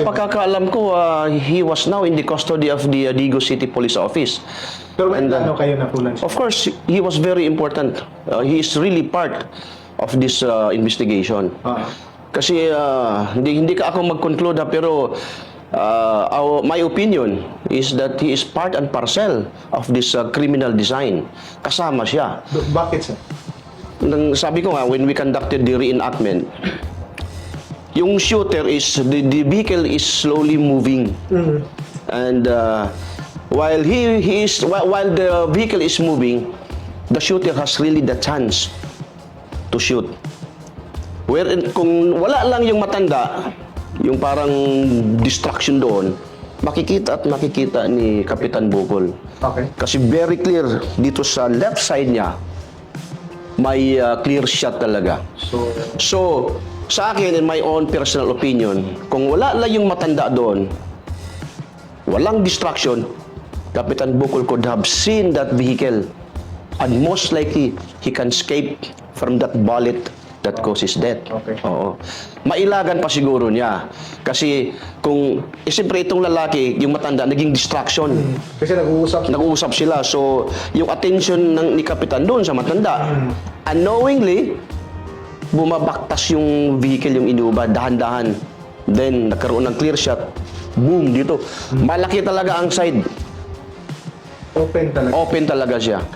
Pagkakaalam ko, he was now in the custody of the Digo City Police Office. Pero may plano kayo na pulan siya? Of course, he was very important. He is really part of this investigation. Kasi hindi ka ako mag-conclude pero my opinion is that he is part and parcel of this criminal design. Kasama siya. Bakit sir? Sabi ko nga, when we conducted the reenactment, yung shooter is, the vehicle is slowly moving. And while while the vehicle is moving, the shooter has really the chance to shoot. Wherein kung wala lang yung matanda, yung parang distraction doon, makikita ni Kapitan Bukol. Okay. Kasi very clear dito sa left side niya, may clear shot talaga. So, sa akin, in my own personal opinion, kung wala lang yung matanda doon, walang distraction, Kapitan Bukol could have seen that vehicle and most likely, he can escape from that bullet that causes death. Okay. Oo. Mailagan pa siguro niya. Kasi kung, siyempre itong lalaki, yung matanda, naging distraction. Kasi Nag-uusap sila. So, yung attention ni Kapitan doon sa matanda, unknowingly, bumabaktas yung vehicle, yung inuba, dahan-dahan. Then, nagkaroon ng clear shot. Boom, dito. Malaki talaga ang side. Open talaga. Open talaga siya.